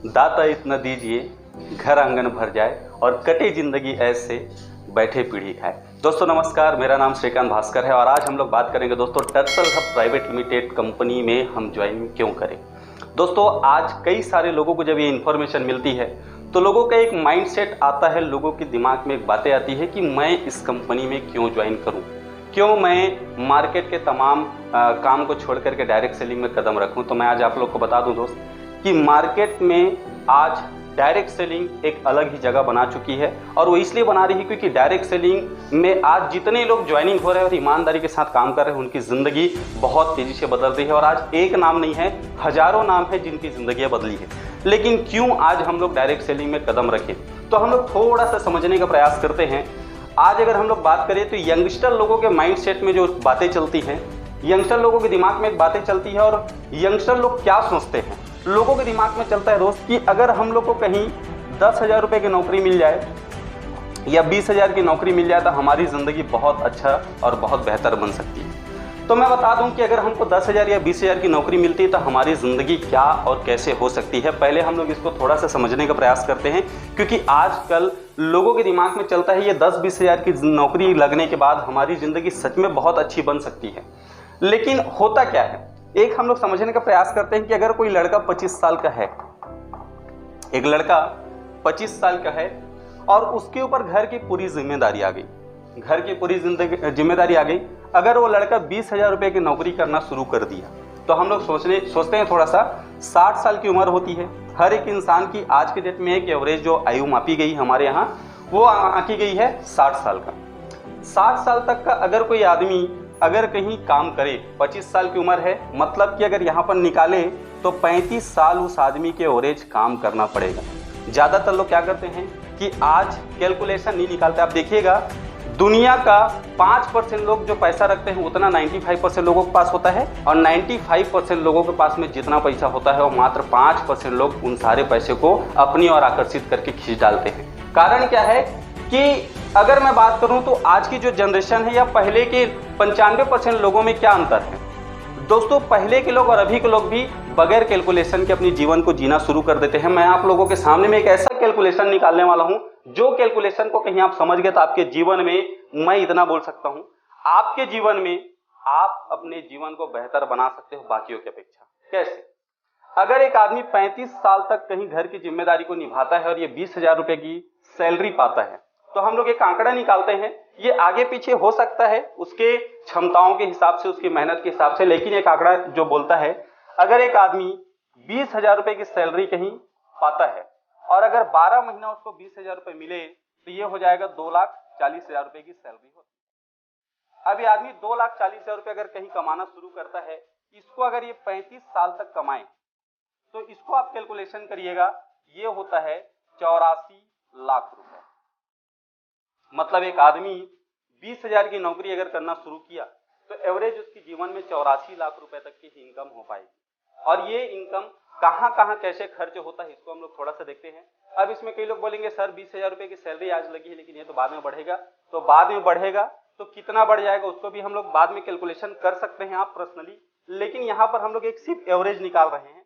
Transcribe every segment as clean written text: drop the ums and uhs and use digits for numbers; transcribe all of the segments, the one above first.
दाता इतना दीजिए घर आंगन भर जाए और कटे जिंदगी ऐसे बैठे पीढ़ी खाए। दोस्तों नमस्कार, मेरा नाम श्रीकांत भास्कर है और आज हम लोग बात करेंगे दोस्तों टर्सल हब प्राइवेट लिमिटेड कंपनी में हम ज्वाइन क्यों करें। दोस्तों आज कई सारे लोगों को जब ये इन्फॉर्मेशन मिलती है तो लोगों का एक माइंडसेट आता है, लोगों के दिमाग में एक बातें आती है कि मैं इस कंपनी में क्यों ज्वाइन करूं, क्यों मैं मार्केट के तमाम काम को छोड़ करके डायरेक्ट सेलिंग में कदम रखूं। तो मैं आज आप लोग को बता दूं दोस्त कि मार्केट में आज डायरेक्ट सेलिंग एक अलग ही जगह बना चुकी है और वो इसलिए बना रही है क्योंकि डायरेक्ट सेलिंग में आज जितने लोग ज्वाइनिंग हो रहे हैं और ईमानदारी के साथ काम कर रहे हैं उनकी ज़िंदगी बहुत तेज़ी से बदल रही है। और आज एक नाम नहीं है, हज़ारों नाम है जिनकी ज़िंदगियाँ बदली है। लेकिन क्यों आज हम लोग डायरेक्ट सेलिंग में कदम रखें, तो हम लोग थोड़ा सा समझने का प्रयास करते हैं। आज अगर हम लोग बात करें तो यंगस्टर लोगों के माइंडसेट में जो बातें चलती हैं, यंगस्टर लोगों के दिमाग में एक बातें चलती है और यंगस्टर लोग क्या सोचते हैं। लोगों के दिमाग में चलता है दोस्त कि अगर हम लोग को कहीं 10,000 रुपये की नौकरी मिल जाए या 20,000 की नौकरी मिल जाए तो हमारी ज़िंदगी बहुत अच्छा और बहुत बेहतर बन सकती है। तो मैं बता दूं कि अगर हमको 10,000 या 20,000 की नौकरी मिलती है तो हमारी ज़िंदगी क्या और कैसे हो सकती है। पहले हम लोग इसको थोड़ा सा समझने का प्रयास करते हैं क्योंकि आजकल लोगों के दिमाग में चलता है ये 10-20,000 की नौकरी लगने के बाद हमारी ज़िंदगी सच में बहुत अच्छी बन सकती है। लेकिन होता क्या है, एक हम लोग समझने का प्रयास करते हैं कि अगर कोई लड़का 25 साल का है, एक लड़का 25 साल का है और उसके ऊपर घर की पूरी जिम्मेदारी आ गई, घर की पूरी जिम्मेदारी आ गई। अगर वो लड़का 20,000 रुपये की नौकरी करना शुरू कर दिया तो हम लोग सोचते हैं थोड़ा सा, 60 साल की उम्र होती है हर एक इंसान की। आज के डेट में एक एवरेज जो आयु मापी गई हमारे यहाँ वो आंकी गई है 60 साल का। 60 साल तक का अगर कोई आदमी अगर कहीं काम करे, 25 साल की उम्र है, मतलब कि अगर यहाँ पर निकाले तो 35 साल उस आदमी के एवरेज काम करना पड़ेगा। ज़्यादातर लोग क्या करते हैं कि आज कैलकुलेशन नहीं निकालते। आप देखिएगा दुनिया का 5% लोग जो पैसा रखते हैं उतना 95% लोगों के पास होता है और 95% लोगों के पास में जितना पैसा होता है वो मात्र 5% लोग उन सारे पैसे को अपनी ओर आकर्षित करके खींच डालते हैं। कारण क्या है कि अगर मैं बात करूं तो आज की जो जनरेशन है या पहले के 95% लोगों में क्या अंतर है दोस्तों। पहले के लोग और अभी के लोग भी बगैर कैलकुलेशन के अपनी जीवन को जीना शुरू कर देते हैं। मैं आप लोगों के सामने में एक ऐसा कैलकुलेशन निकालने वाला हूं जो कैलकुलेशन को कहीं आप समझ गए तो आपके जीवन में, मैं इतना बोल सकता हूं, आपके जीवन में आप अपने जीवन को बेहतर बना सकते हो बाकियों की अपेक्षा। कैसे? अगर एक आदमी 35 साल तक कहीं घर की जिम्मेदारी को निभाता है और ये 20,000 रुपए की सैलरी पाता है तो हम लोग एक आंकड़ा निकालते हैं। ये आगे पीछे हो सकता है उसके क्षमताओं के हिसाब से, उसकी मेहनत के हिसाब से, लेकिन एक आंकड़ा जो बोलता है अगर एक आदमी 20,000 रुपए की सैलरी कहीं पाता है और अगर 12 महीना उसको 20,000 रुपए मिले तो ये हो जाएगा 2,40,000 रुपए की सैलरी होती है। अब ये आदमी 2,40,000 रुपए अगर कहीं कमाना शुरू करता है, इसको अगर ये 35 साल तक कमाए तो इसको आप कैलकुलेशन करिएगा, ये होता है 84 लाख रुपए। मतलब एक आदमी 20,000 की नौकरी अगर करना शुरू किया तो एवरेज उसकी जीवन में 84 लाख रुपए तक की इनकम हो पाएगी। और ये इनकम कहां कहां कैसे खर्च होता है इसको हम लोग थोड़ा सा देखते हैं। अब इसमें कई लोग बोलेंगे सर 20,000 रुपए की सैलरी आज लगी है लेकिन ये तो बाद में बढ़ेगा। तो बाद में बढ़ेगा तो कितना बढ़ जाएगा उसको भी हम लोग बाद में कैलकुलेशन कर सकते हैं आप पर्सनली, लेकिन यहाँ पर हम लोग एक सिर्फ एवरेज निकाल रहे हैं।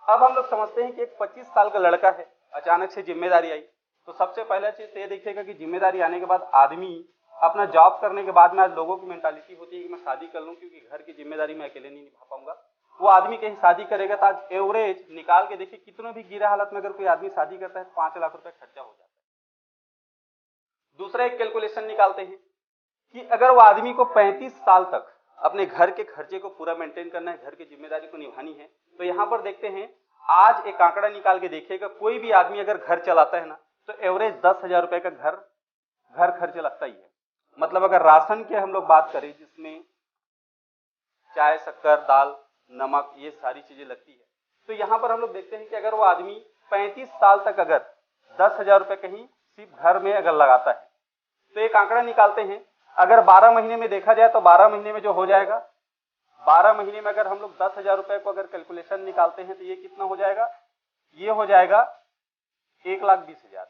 अब हम लोग समझते हैं कि एक 25 साल का लड़का है, अचानक से जिम्मेदारी आई, तो सबसे पहला चीज तो ये देखिएगा कि जिम्मेदारी आने के बाद आदमी अपना जॉब करने के बाद में आज लोगों की मेंटालिटी होती है कि मैं शादी कर लूं क्योंकि घर की जिम्मेदारी मैं अकेले नहीं निभा पाऊंगा। वो आदमी कहीं शादी करेगा तो आज एवरेज निकाल के देखिए कितनों भी गिरा हालत में अगर कोई आदमी शादी करता है तो 5 लाख रुपए खर्चा हो जाता है। दूसरा एक कैलकुलेशन निकालते हैं कि अगर वो आदमी को 35 साल तक अपने घर के खर्चे को पूरा मेंटेन करना है, घर की जिम्मेदारी को निभानी है, तो यहाँ पर देखते हैं आज एक आंकड़ा निकाल के देखिएगा, कोई भी आदमी अगर घर चलाता है ना तो एवरेज 10,000 रुपए का घर खर्च लगता ही है। मतलब अगर राशन की हम लोग बात करें जिसमें चाय, शक्कर, दाल, नमक ये सारी चीजें लगती है, तो यहाँ पर हम लोग देखते हैं कि अगर वो आदमी 35 साल तक अगर 10,000 रुपए कहीं सिर्फ घर में अगर लगाता है तो एक आंकड़ा निकालते हैं। अगर 12 महीने में देखा जाए तो 12 महीने में जो हो जाएगा, 12 महीने में अगर हम लोग 10,000 रुपए को अगर कैलकुलेशन निकालते हैं तो ये कितना हो जाएगा, ये हो जाएगा 1,20,000।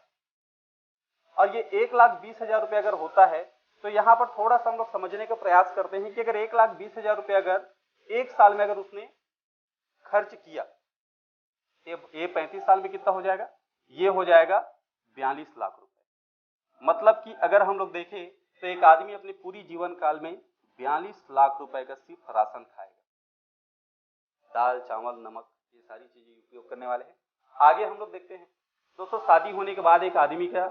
और ये 1,20,000 रुपये अगर होता है तो यहाँ पर थोड़ा सा हम लोग समझने का प्रयास करते हैं कि अगर 1,20,000 रुपये अगर एक साल में अगर उसने खर्च किया, ये 35 साल में कितना हो जाएगा, ये हो जाएगा 42 लाख रुपए। मतलब कि अगर हम लोग देखें तो एक आदमी अपने पूरी जीवन काल में 42 लाख रुपए का सिर्फ राशन खाएगा। दाल, चावल, नमक, ये सारी चीजें उपयोग करने वाले हैं। आगे हम लोग देखते हैं दोस्तों, शादी होने के बाद एक आदमी का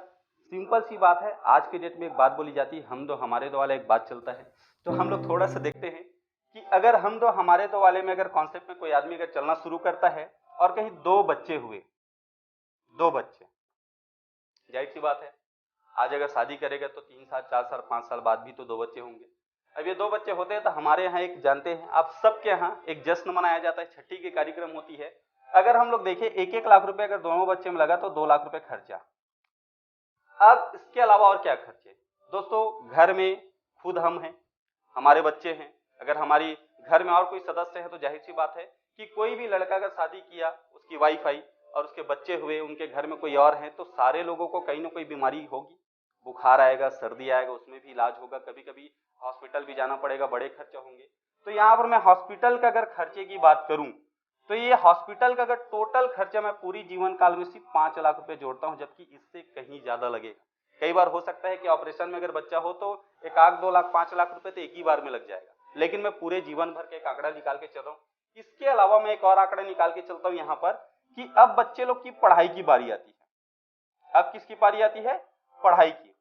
सिंपल सी बात है, आज के डेट में एक बात बोली जाती है, हम दो हमारे दो वाला एक बात चलता है। तो हम लोग थोड़ा सा देखते हैं कि अगर हम दो हमारे दो वाले में अगर कॉन्सेप्ट में कोई आदमी अगर चलना शुरू करता है और कहीं 2 बच्चे हुए, 2 बच्चे, जाहिर सी बात है आज अगर शादी करेगा तो 3 साल, 4 साल, 5 साल बाद भी तो 2 बच्चे होंगे। अब ये 2 बच्चे होते हैं तो हमारे यहाँ एक जानते हैं आप सबके यहाँ एक जश्न मनाया जाता है, छठी की कार्यक्रम होती है। अगर हम लोग देखें 1-1 लाख रुपए अगर दोनों बच्चे में लगा तो 2 लाख रुपए खर्चा। अब इसके अलावा और क्या खर्चे दोस्तों, घर में खुद हम हैं, हमारे बच्चे हैं, अगर हमारी घर में और कोई सदस्य है तो जाहिर सी बात है कि कोई भी लड़का अगर शादी किया, उसकी वाइफ आई और उसके बच्चे हुए, उनके घर में कोई और है, तो सारे लोगों को कहीं ना कोई बीमारी होगी, बुखार आएगा, सर्दी आएगा, उसमें भी इलाज होगा, कभी कभी हॉस्पिटल भी जाना पड़ेगा, बड़े खर्चे होंगे। तो यहाँ पर मैं हॉस्पिटल का अगर खर्चे की बात करूं तो ये हॉस्पिटल का अगर टोटल खर्चा मैं पूरी जीवन काल में सिर्फ 5 लाख रुपए जोड़ता हूं, जबकि इससे कहीं ज्यादा लगेगा। कई बार हो सकता है कि ऑपरेशन में अगर बच्चा हो तो 1-2 लाख 5 लाख रुपए तो एक ही बार में लग जाएगा, लेकिन मैं पूरे जीवन भर का एक आंकड़ा निकाल के चल रहा हूँ। इसके अलावा मैं एक और आंकड़ा निकाल के चलता हूँ यहाँ पर कि अब बच्चे लोग की पढ़ाई की बारी आती है। अब किसकी बारी आती है, पढ़ाई की।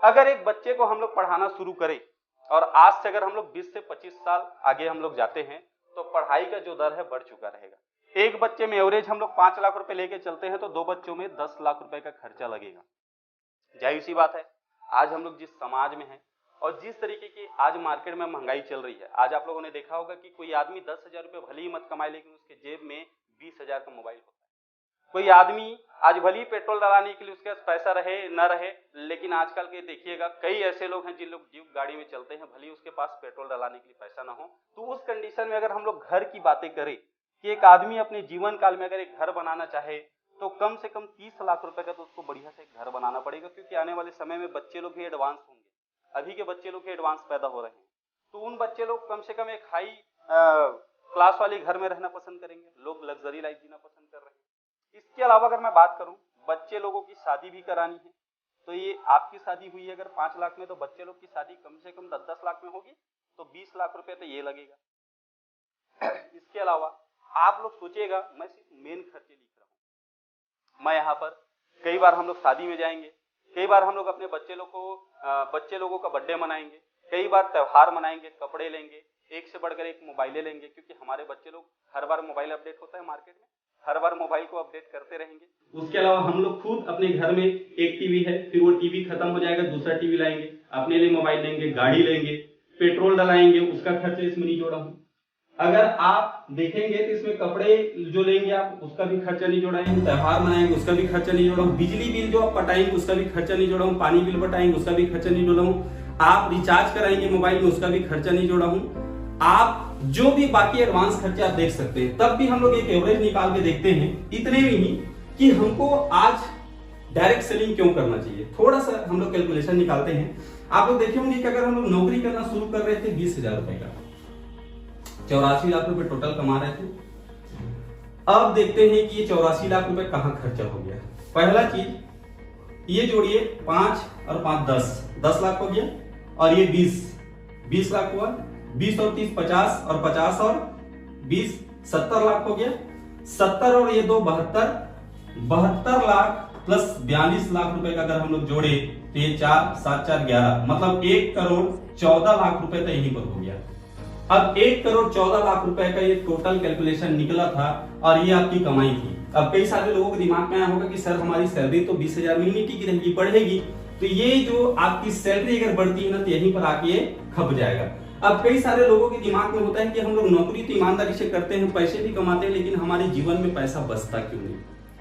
अगर एक बच्चे को हम लोग पढ़ाना शुरू करें और आज से अगर हम लोग 20 से 25 साल आगे हम लोग जाते हैं तो पढ़ाई का जो दर है बढ़ चुका रहेगा। एक बच्चे में एवरेज हम लोग 5 लाख रुपए लेके चलते हैं तो 2 बच्चों में 10 लाख रुपए का खर्चा लगेगा। जाहिर सी बात है आज हम लोग जिस समाज में हैं और जिस तरीके की आज मार्केट में महंगाई चल रही है, आज आप लोगों ने देखा होगा कि कोई आदमी 10,000 रुपए भले ही मत कमाए लेकिन उसके जेब में 20,000 का मोबाइल होता है। कोई आदमी आज भले ही पेट्रोल डलाने के लिए उसके पास पैसा रहे न रहे, लेकिन आजकल के देखिएगा कई ऐसे लोग हैं जिन लोग जीप गाड़ी में चलते हैं, भले ही उसके पास पेट्रोल डलाने के लिए पैसा ना हो। तो उस कंडीशन में अगर हम लोग घर की बातें करें कि एक आदमी अपने जीवन काल में अगर एक घर बनाना चाहे तो कम से कम 30 लाख रुपए का तो उसको बढ़िया से एक घर बनाना पड़ेगा, क्योंकि आने वाले समय में बच्चे लोग भी एडवांस होंगे। अभी के बच्चे लोग भी एडवांस पैदा हो रहे हैं, तो उन बच्चे लोग कम से कम एक हाई क्लास वाले घर में रहना पसंद करेंगे, लोग लग्जरी लाइफ जीना पसंद कर रहे हैं। इसके अलावा अगर मैं बात करूं, बच्चे लोगों की शादी भी करानी है, तो ये आपकी शादी हुई है अगर 5 लाख में, तो बच्चे लोग की शादी कम से कम 10-10 लाख में होगी, तो 20 लाख रुपए तो ये लगेगा। इसके अलावा आप लोग सोचिएगा, मैं सिर्फ मेन खर्चे लिख रहा हूँ। मैं यहाँ पर कई बार हम लोग शादी में जाएंगे, कई बार हम लोग अपने बच्चे लोगों का बर्थडे मनाएंगे, कई बार त्यौहार मनाएंगे, कपड़े लेंगे, एक से बढ़कर एक मोबाइलें लेंगे, क्योंकि हमारे बच्चे लोग हर बार मोबाइल अपडेट होता है मार्केट में, हर बार मोबाइल को अपडेट करते रहेंगे। उसके अलावा हम लोग खुद अपने घर में एक टीवी है, फिर वो टीवी खत्म हो जाएगा, दूसरा टीवी लाएंगे, अपने लिए मोबाइल लेंगे, गाड़ी लेंगे, पेट्रोल डलाएंगे, उसका खर्चा इसमें नहीं जोड़ा हूँ। अगर आप देखेंगे तो इसमें कपड़े जो लेंगे आप उसका भी खर्चा नहीं जोड़ा हूँ, त्योहार मनाएंगे उसका भी खर्चा नहीं जोड़ा हूँ, बिजली बिल जो आप पटाएंगे उसका भी खर्चा नहीं जोड़ा हूँ, पानी बिल पटाएंगे उसका भी खर्चा नहीं जोड़ा हूँ, आप रिचार्ज कराएंगे मोबाइल में उसका भी खर्चा नहीं जोड़ा हूँ, आप जो भी बाकी एडवांस खर्चे आप देख सकते हैं। तब भी हम लोग एक एवरेज निकाल के देखते हैं इतने में ही कि हमको आज डायरेक्ट सेलिंग क्यों करना चाहिए। थोड़ा सा हम लोग कैलकुलेशन निकालते हैं। आप लोग देखे होंगे कि अगर हम लोग नौकरी करना शुरू कर रहे थे 20,000 रुपए का, 84 लाख रुपए टोटल कमा रहे थे। अब देखते हैं कि ये 84 लाख रुपए कहां खर्चा हो गया। पहला चीज ये जोड़िए, 5 और 5 10 लाख हो गया, और ये 20 लाख हुआ, 20 और 30 50, और 50 और 20 70 लाख हो गया। 70 और ये 2 72 लाख प्लस 42 लाख रुपए का अगर हम लोग जोड़े तो ये 4 7 4 11, मतलब 1 करोड़ 14 लाख रुपए तो यहीं पर हो गया। अब 1 करोड़ 14 लाख रुपए का ये टोटल कैलकुलेशन निकला था और ये आपकी कमाई थी। अब कई सारे लोगों के दिमाग में आया होगा कि सर हमारी सैलरी तो 20,000 में ही टिकी रहेगी, बढ़ेगी, तो ये जो आपकी सैलरी अगर बढ़ती है ना तो यहीं पर आके ये खप जाएगा। अब कई सारे लोगों के दिमाग में होता है कि हम लोग नौकरी तो ईमानदारी से करते हैं, पैसे भी कमाते हैं, लेकिन हमारे जीवन में पैसा बचता क्यों नहीं,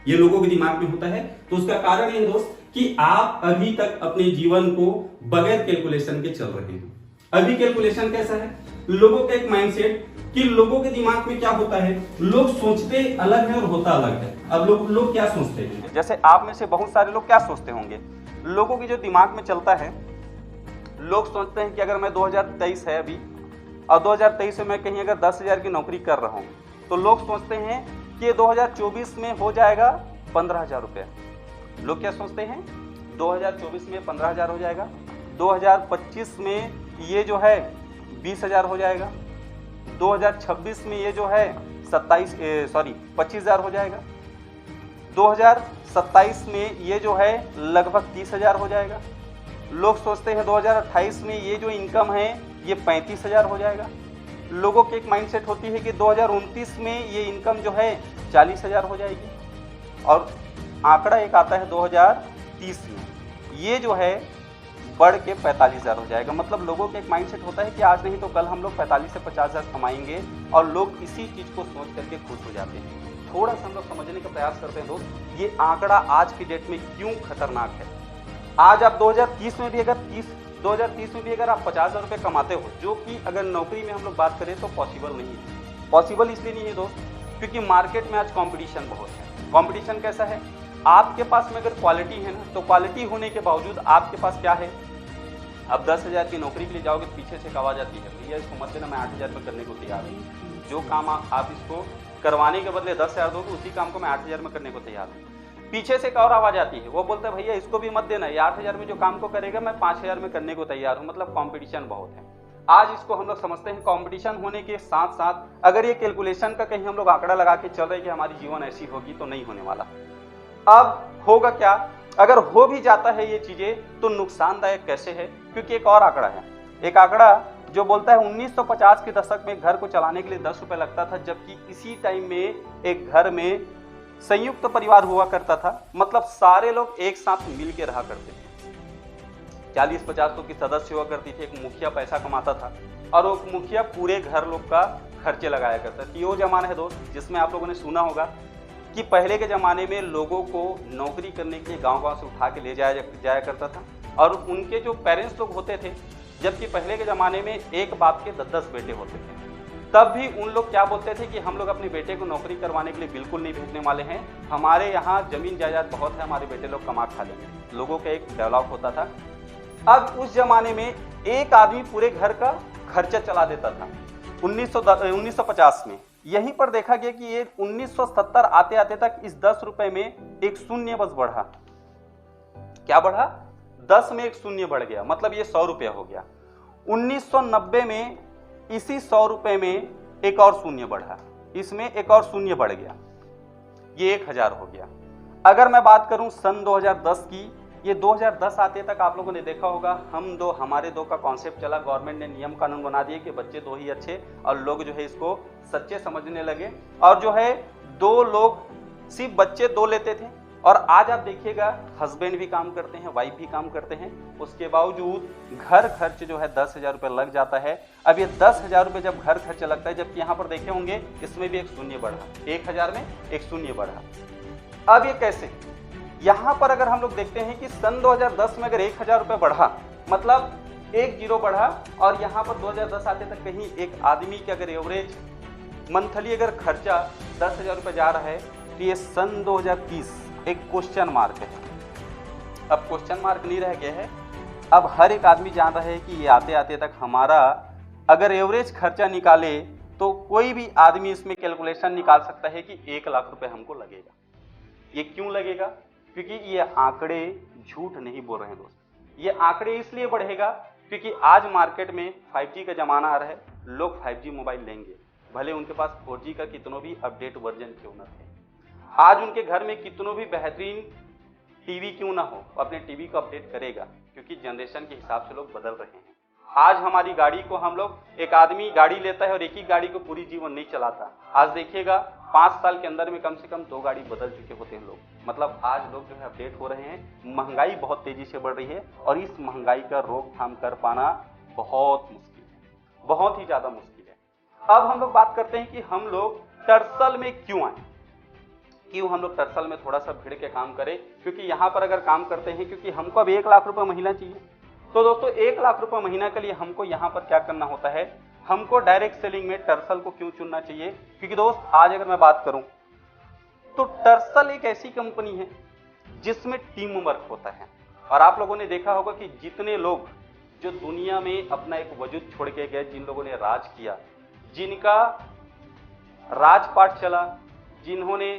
ये लोगों के दिमाग में होता है। तो उसका कारण ये दोस्त कि आप अभी तक अपने जीवन को बगैर कैलकुलेशन के चल रहे हैं। अभी कैलकुलेशन कैसा है, लोगों का एक माइंडसेट कि लोगों के दिमाग में क्या होता है, लोग सोचते अलग है और होता अलग है। अब लोग क्या सोचते हैं, जैसे आप में से बहुत सारे लोग क्या सोचते होंगे, लोगों के जो दिमाग में चलता है, लोग सोचते हैं कि अगर मैं 2023 है अभी और 2023 में मैं कहीं अगर 10,000 की नौकरी कर रहा हूं तो लोग सोचते हैं कि 2024 में हो जाएगा 15,000 रुपये। लोग क्या सोचते हैं 2024 में 15,000 हो जाएगा, 2025 में ये जो है 20,000 हो जाएगा, 2026 में ये जो है 25,000 हो जाएगा, 2027 में ये जो है लगभग 30,000 हो जाएगा। लोग सोचते हैं 2028 में ये जो इनकम है ये 35,000 हो जाएगा। लोगों की एक माइंडसेट होती है कि 2029 में ये इनकम जो है 40,000 हो जाएगी, और आंकड़ा एक आता है 2030 में ये जो है बढ़ के 45,000 हो जाएगा। मतलब लोगों का एक माइंडसेट होता है कि आज नहीं तो कल हम लोग 45 से 50,000 कमाएंगे, और लोग इसी चीज़ को सोच करके खुश हो जाते हैं। थोड़ा सा हम लोग समझने का प्रयास करते हैं दोस्त, ये आंकड़ा आज की डेट में क्यों खतरनाक है। आज आप 2030 में भी अगर आप 50,000 रुपये कमाते हो, जो कि अगर नौकरी में हम लोग बात करें तो पॉसिबल नहीं है। पॉसिबल इसलिए नहीं है दोस्त क्योंकि मार्केट में आज कंपटीशन बहुत है। कंपटीशन कैसा है, आपके पास में अगर क्वालिटी है ना, तो क्वालिटी होने के बावजूद आपके पास क्या है, अब 10,000 की नौकरी के लिए जाओगे तो पीछे से एक आवाज़ आती है, भैया इसको मत देना, मैं 8,000 में करने को तैयार हूँ। जो काम आप इसको करवाने के बदले 10,000 दोगे, उसी काम को मैं 8,000 में करने को तैयार हूँ। पीछे से एक और आवाज़ आती है, वो बोलता है भैया इसको भी मत देना, ये 8,000 में जो काम को करेगा मैं 5,000 में करने को तैयार हूँ। मतलब कॉम्पिटिशन बहुत है। आज इसको हम लोग समझते हैं कंपटीशन होने के साथ साथ अगर ये कैलकुलेशन का कहीं हम लोग आंकड़ा लगा के चल रहे कि हमारी जीवन ऐसी होगी, तो नहीं होने वाला। अब होगा क्या, अगर हो भी जाता है ये चीजें तो नुकसानदायक कैसे है, क्योंकि एक और आंकड़ा है, एक आंकड़ा जो बोलता है 1950 के दशक में घर को चलाने के लिए 10 रुपए लगता था, जबकि इसी टाइम में एक घर में संयुक्त परिवार हुआ करता था। मतलब सारे लोग एक साथ मिल के रहा करते थे। 40-50 लोग की सदस्य हुआ करती थी, एक मुखिया पैसा कमाता था और वो मुखिया पूरे घर लोग का खर्चे लगाया करता था। ये वो जमाना है दोस्त जिसमें आप लोगों ने सुना होगा कि पहले के ज़माने में लोगों को नौकरी करने के लिए गांव-गांव से उठा के ले जाया करता था, और उनके जो पेरेंट्स लोग होते थे, जबकि पहले के ज़माने में एक बाप के 10-10 बेटे होते थे, तब भी उन लोग क्या बोलते थे कि हम लोग अपने बेटे को नौकरी करवाने के लिए बिल्कुल नहीं भेजने वाले हैं, हमारे यहाँ ज़मीन जायदाद बहुत है, हमारे बेटे लोग कमा खा लेंगे। लोगों का एक डेवलप होता था। अब उस ज़माने में एक आदमी पूरे घर का खर्चा चला देता था। 1950 में यहीं पर देखा गया कि ये 1970 आते आते तक इस 10 रुपए में एक शून्य बस बढ़ा। क्या बढ़ा? 10 में एक शून्य बढ़ गया, मतलब ये 100 रुपया हो गया। 1990 में इसी 100 रुपए में एक और शून्य बढ़ा, इसमें एक और शून्य बढ़ गया, ये 1000 हो गया। अगर मैं बात करूं सन 2010 की, ये 2010 आते तक आप लोगों ने देखा होगा हमारे दो का कॉन्सेप्ट चला। गवर्नमेंट ने नियम कानून बना दिए कि बच्चे दो ही अच्छे, और लोग जो है इसको सच्चे समझने लगे, और जो है दो लोग सिर्फ बच्चे दो लेते थे। और आज आप देखिएगा हस्बैंड भी काम करते हैं, वाइफ भी काम करते हैं, उसके बावजूद घर खर्च जो है 10,000 रुपये लग जाता है। अब ये 10,000 रुपये जब घर खर्च लगता है, जबकि यहाँ पर देखे होंगे इसमें भी एक शून्य बढ़ा, 1000 में एक शून्य बढ़ा। अब ये कैसे? यहाँ पर अगर हम लोग देखते हैं कि सन 2010 में अगर 1000 रुपये बढ़ा, मतलब एक जीरो बढ़ा, और यहाँ पर 2010 आते तक कहीं एक आदमी के अगर एवरेज मंथली अगर खर्चा 10,000 रुपये जा रहा है, तो ये सन 2030 एक क्वेश्चन मार्क है। अब क्वेश्चन मार्क नहीं रह गया है, अब हर एक आदमी जान रहा है कि ये आते आते तक हमारा अगर एवरेज खर्चा निकाले तो कोई भी आदमी इसमें कैलकुलेशन निकाल सकता है कि 1 लाख रुपए हमको लगेगा। ये क्यों लगेगा? क्योंकि ये आंकड़े झूठ नहीं बोल रहे हैं दोस्त। ये आंकड़े इसलिए बढ़ेगा क्योंकि आज मार्केट में 5G का जमाना आ रहा है, लोग 5G मोबाइल लेंगे, भले उनके पास 4G का कितनों भी अपडेट वर्जन क्यों ना है। आज उनके घर में कितनों भी बेहतरीन टीवी क्यों ना हो, अपने टीवी को अपडेट करेगा, क्योंकि जनरेशन के हिसाब से लोग बदल रहे हैं। आज हमारी गाड़ी को हम लोग, एक आदमी गाड़ी लेता है और एक ही गाड़ी को पूरी जीवन नहीं चलाता। आज देखिएगा 5 साल के अंदर में कम से कम 2 गाड़ी बदल चुके होते हैं लोग। मतलब आज लोग जो है अपडेट हो रहे हैं। महंगाई बहुत तेजी से बढ़ रही है, और इस महंगाई का रोकथाम कर पाना बहुत मुश्किल है, बहुत ही ज्यादा मुश्किल है। अब हम लोग बात करते हैं कि हम लोग टर्सल में क्यों आए, क्यों हम लोग टर्सल में थोड़ा सा भिड़ के काम करें। क्योंकि यहाँ पर अगर काम करते हैं, क्योंकि हमको अब 1 लाख रुपए महीना चाहिए, तो दोस्तों 1 लाख रुपए महीना के लिए हमको यहाँ पर क्या करना होता है, हमको डायरेक्ट सेलिंग में टर्सल को क्यों चुनना चाहिए। क्योंकि दोस्त आज अगर मैं बात करूं तो टर्सल एक ऐसी कंपनी है जिसमें टीम वर्क होता है। और आप लोगों ने देखा होगा कि जितने लोग जो दुनिया में अपना एक वजूद छोड़ के गए, जिन लोगों ने राज किया, जिनका राजपाट चला, जिन्होंने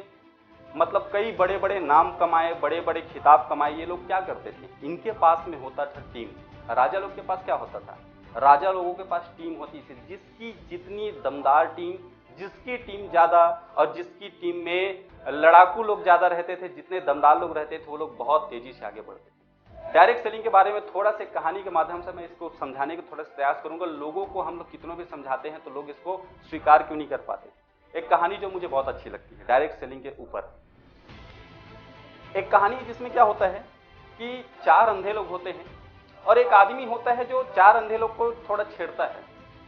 मतलब कई बड़े बड़े नाम कमाए, बड़े बड़े खिताब कमाए, ये लोग क्या करते थे, इनके पास में होता था टीम। राजा लोग के पास क्या होता था, राजा लोगों के पास टीम होती थी, जिसकी जितनी दमदार टीम, जिसकी टीम ज्यादा और जिसकी टीम में लड़ाकू लोग ज्यादा रहते थे, जितने दमदार लोग रहते थे, वो लोग बहुत तेजी से आगे बढ़ते थे। डायरेक्ट सेलिंग के बारे में थोड़ा सा कहानी के माध्यम से मैं इसको समझाने का थोड़ा सा प्रयास करूंगा। लोगों को हम लोग कितनों भी समझाते हैं तो लोग इसको स्वीकार क्यों नहीं कर पाते। एक कहानी जो मुझे बहुत अच्छी लगती है डायरेक्ट सेलिंग के ऊपर, एक कहानी जिसमें क्या होता है कि 4 अंधे लोग होते हैं और एक आदमी होता है जो 4 अंधे लोग को थोड़ा छेड़ता है।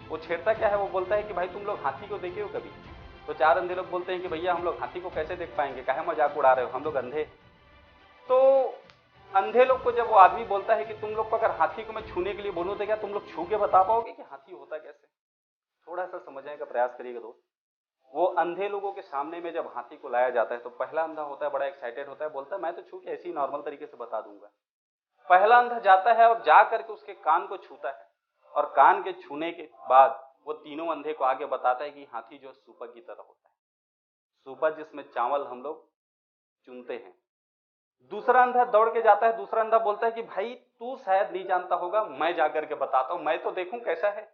वो छेड़ता क्या है, वो बोलता है कि भाई तुम लोग हाथी को देखे हो कभी? तो 4 अंधे लोग बोलते हैं कि भैया हम लोग हाथी को कैसे देख पाएंगे, काहे मजाक उड़ा रहे हो, हम लोग अंधे। तो अंधे लोग को जब वो आदमी बोलता है कि तुम लोग को अगर हाथी को मैं छूने के लिए बोलूं तो क्या तुम लोग छू के बता पाओगे कि हाथी होता कैसे? थोड़ा सा समझने का प्रयास करिएगा दोस्त। वो अंधे लोगों के सामने में जब हाथी को लाया जाता है तो पहला अंधा होता है, बड़ा एक्साइटेड होता है, बोलता है मैं तो छू के ऐसे ही नॉर्मल तरीके से बता दूंगा। पहला अंधा जाता है और जा करके उसके कान को छूता है और कान के छूने के बाद वो तीनों अंधे को आगे बताता है कि हाथी जो सुपा की तरह होता है, सुपा जिसमें चावल हम लोग चुनते हैं। दूसरा अंधा दौड़ के जाता है, दूसरा अंधा बोलता है कि भाई तू शायद नहीं जानता होगा, मैं जाकर के बताता हूं, मैं तो देखूं कैसा है।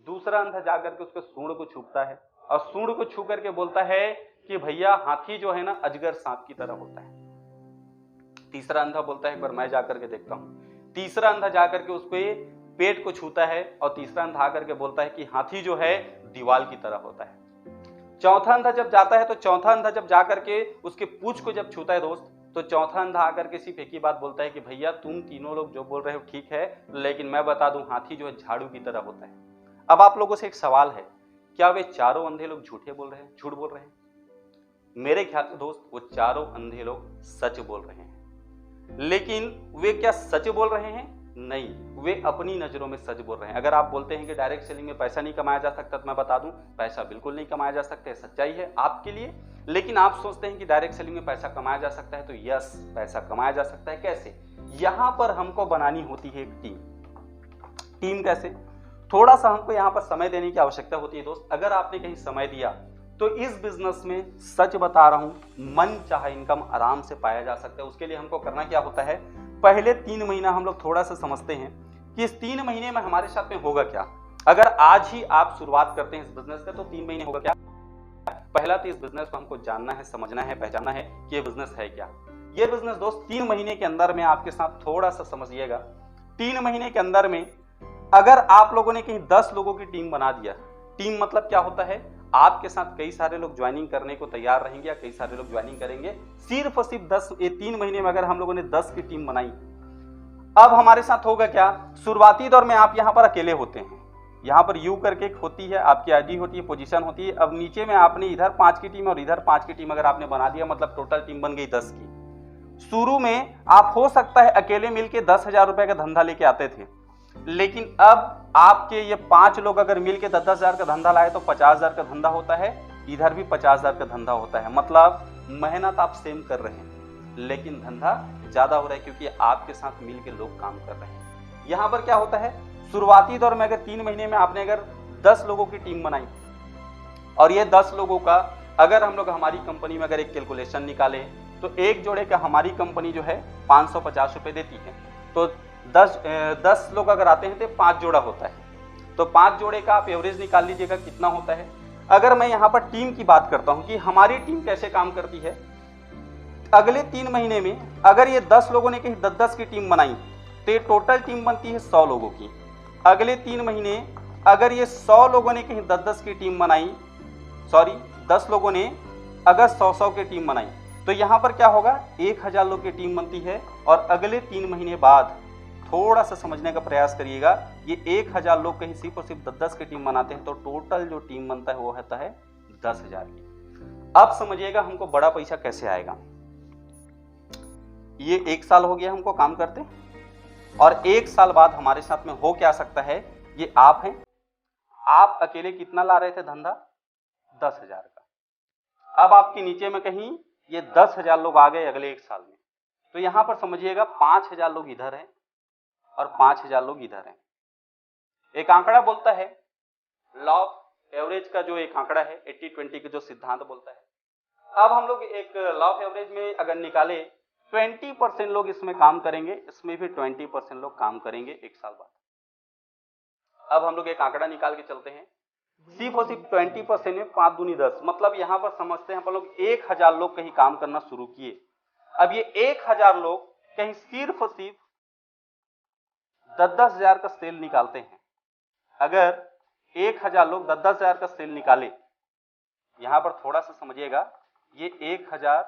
दूसरा अंधा जाकर के उसके सूंड को छूता है और सूंड को छू करके बोलता है कि भैया हाथी जो है ना अजगर सांप की तरह होता है। तीसरा अंधा बोलता है एक बार मैं जाकर के देखता हूं। तीसरा अंधा जाकर के उसके पेट को छूता है और तीसरा अंधा आकर के बोलता है कि हाथी जो है दीवाल की तरह होता है। चौथा अंधा जब जाता है तो चौथा अंधा जब जाकर के उसके पूंछ को जब छूता है दोस्त, तो चौथा अंधा आकर के सिर्फ एक ही बात बोलता है कि भैया तुम तीनों लोग जो बोल रहे हो ठीक है, लेकिन मैं बता दूं हाथी जो है झाड़ू की तरह होता है। अब आप लोगों से एक सवाल है, क्या वे चारों अंधे लोग झूठे बोल रहे हैं, झूठ बोल रहे हैं? मेरे ख्याल से दोस्त वो चारों अंधे लोग सच बोल रहे हैं। लेकिन वे क्या सच बोल रहे हैं? नहीं, वे अपनी नजरों में सच बोल रहे हैं। अगर आप बोलते हैं कि डायरेक्ट सेलिंग में पैसा नहीं कमाया जा सकता, तो मैं बता दूं पैसा बिल्कुल नहीं कमाया जा सकता है, सच्चाई है आपके लिए। लेकिन आप सोचते हैं कि डायरेक्ट सेलिंग में पैसा कमाया जा सकता है, तो यस पैसा कमाया जा सकता है। कैसे? यहां पर हमको बनानी होती है एक टीम। टीम कैसे? थोड़ा सा हमको यहां पर समय देने की आवश्यकता होती है दोस्त। अगर आपने कहीं समय दिया तो इस बिजनेस में सच बता रहा हूं, मन चाहे इनकम आराम से पाया जा सकता है। उसके लिए हमको करना क्या होता है, पहले 3 महीना हम लोग थोड़ा सा समझते हैं कि इस 3 महीने में हमारे साथ में होगा क्या। अगर आज ही आप शुरुआत करते हैं इस बिजनेस का तो 3 महीने होगा क्या। पहला तो इस बिजनेस को हमको जानना है, समझना है, पहचानना है कि ये बिजनेस है क्या। ये बिजनेस दोस्त 3 महीने के अंदर में आपके साथ थोड़ा सा समझिएगा। 3 महीने के अंदर में अगर आप लोगों ने कहीं 10 लोगों की टीम बना दिया, टीम मतलब क्या होता है, आपके साथ कई सारे लोग ज्वाइनिंग करने को तैयार रहेंगे या कई सारे लोग ज्वाइनिंग करेंगे। सिर्फ और सिर्फ 10, ये 3 महीने में अगर हम लोगों ने 10 की टीम बनाई, अब हमारे साथ होगा क्या, शुरुआती दौर में आप यहां पर अकेले होते हैं। यहां पर यू करके एक होती है, आपकी आईडी होती है, पोजीशन होती है। अब नीचे में आपने इधर 5 की टीम और इधर 5 की टीम अगर आपने बना दिया, मतलब टोटल टीम बन गई 10 की। शुरू में आप हो सकता है अकेले मिलके 10,000 रुपए का धंधा लेके आते थे, लेकिन अब आपके ये 5 लोग अगर मिलके 10,000 का धंधा लाए तो 50,000 का धंधा होता है, इधर भी 50,000 का धंधा होता है। मतलब मेहनत आप सेम कर रहे हैं लेकिन धंधा ज्यादा हो रहा है, क्योंकि आपके साथ मिलके लोग काम कर रहे हैं। यहां पर क्या होता है, शुरुआती दौर में अगर 3 महीने में आपने अगर 10 लोगों की टीम बनाई और ये 10 लोगों का अगर हम लोग हमारी कंपनी में अगर एक कैलकुलेशन निकाले तो एक जोड़े का हमारी कंपनी जो है 550 रुपए देती है। तो 10 लोग अगर आते हैं तो 5 जोड़ा होता है, तो 5 जोड़े का आप एवरेज निकाल लीजिएगा कितना होता है। अगर मैं यहाँ पर टीम की बात करता हूँ कि हमारी टीम कैसे काम करती है, अगले 3 महीने में अगर ये 10 लोगों ने कहीं 10-10 की टीम बनाई तो ये टोटल टीम बनती है 100 लोगों की। अगले 3 महीने अगर ये 100 लोगों ने कहीं 10-10 की टीम बनाई, 10 लोगों ने अगर 100-100 की टीम बनाई, तो यहाँ पर क्या होगा, 1000 लोग की टीम बनती है। और अगले 3 महीने बाद थोड़ा सा समझने का प्रयास करिएगा, ये 1000 लोग कहीं सिर्फ और सिर्फ 10-10 की टीम बनाते हैं, तो टोटल जो टीम बनता है वो होता है 10,000 की। अब समझिएगा हमको बड़ा पैसा कैसे आएगा। ये 1 साल हो गया हमको काम करते, और 1 साल बाद हमारे साथ में हो क्या सकता है, ये आप हैं, आप अकेले कितना ला रहे थे धंधा, 10,000 का। अब आपके नीचे में कहीं ये 10,000 लोग आ गए अगले 1 साल में, तो यहां पर समझिएगा 5,000 लोग इधर हैं और 5,000 लोग इधर हैं। एक आंकड़ा बोलता है, लॉ ऑफ एवरेज का जो एक आंकड़ा है 80-20 का जो सिद्धांत बोलता है, अब हम लोग एक लॉ ऑफ एवरेज में अगर निकाले 20% लोग इसमें काम करेंगे, इसमें भी 20% लोग काम करेंगे एक साल बाद। अब हम लोग एक आंकड़ा निकाल के चलते हैं, सिर्फ और सिर्फ 20% में 5 दूनी 10, मतलब यहाँ पर समझते हैं हम लोग 1000 लोग कहीं काम करना शुरू किए। अब ये 1000 लोग कहीं सिर्फ और सिर्फ 10-10 हजार का सेल निकालते हैं। अगर 1000 लोग 10-10 हजार का सेल निकाले, यहां पर थोड़ा सा समझिएगा, ये 1000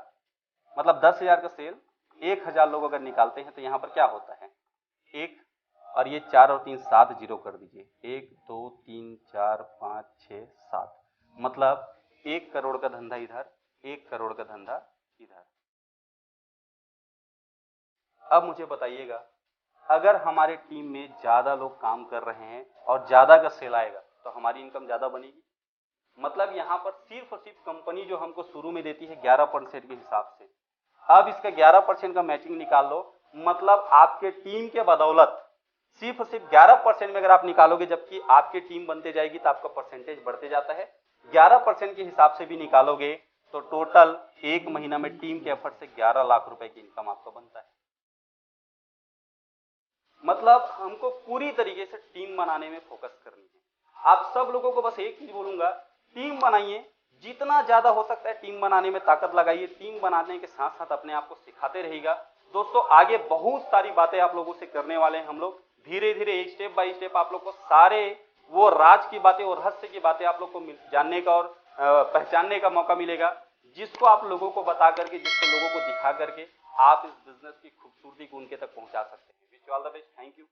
मतलब 10,000 का सेल 1000 लोग अगर निकालते हैं तो यहां पर क्या होता है, एक और ये 4 और 3 7 जीरो कर दीजिए, 1 2 3 4 5 6 7, मतलब 1 करोड़ का धंधा इधर, 1 करोड़ का धंधा इधर। अब मुझे बताइएगा, अगर हमारे टीम में ज्यादा लोग काम कर रहे हैं और ज्यादा का सेल आएगा तो हमारी इनकम ज्यादा बनेगी। मतलब यहाँ पर सिर्फ और सिर्फ कंपनी जो हमको शुरू में देती है 11% के हिसाब से, अब इसका 11% का मैचिंग निकाल लो, मतलब आपके टीम के बदौलत सिर्फ और सिर्फ 11% में अगर आप निकालोगे, जबकि आपकी टीम बनते जाएगी तो आपका परसेंटेज बढ़ते जाता है। 11% के हिसाब से भी निकालोगे तो टोटल एक महीना में टीम के एफर्ट से 11 लाख रुपए की इनकम आपका बनता है। मतलब हमको पूरी तरीके से टीम बनाने में फोकस करनी है। आप सब लोगों को बस एक चीज बोलूंगा, टीम बनाइए, जितना ज्यादा हो सकता है टीम बनाने में ताकत लगाइए। टीम बनाने के साथ साथ अपने आप को सिखाते रहिएगा। दोस्तों आगे बहुत सारी बातें आप लोगों से करने वाले हैं हम लोग, धीरे धीरे स्टेप बाय स्टेप आप लोग को सारे वो राज की बातें और रहस्य की बातें आप लोग को जानने का और पहचानने का मौका मिलेगा, जिसको आप लोगों को बता करके, जिसको लोगों को दिखा करके आप इस बिजनेस की खूबसूरती को उनके तक पहुंचा सकते हैं। Wish you all the best, thank you.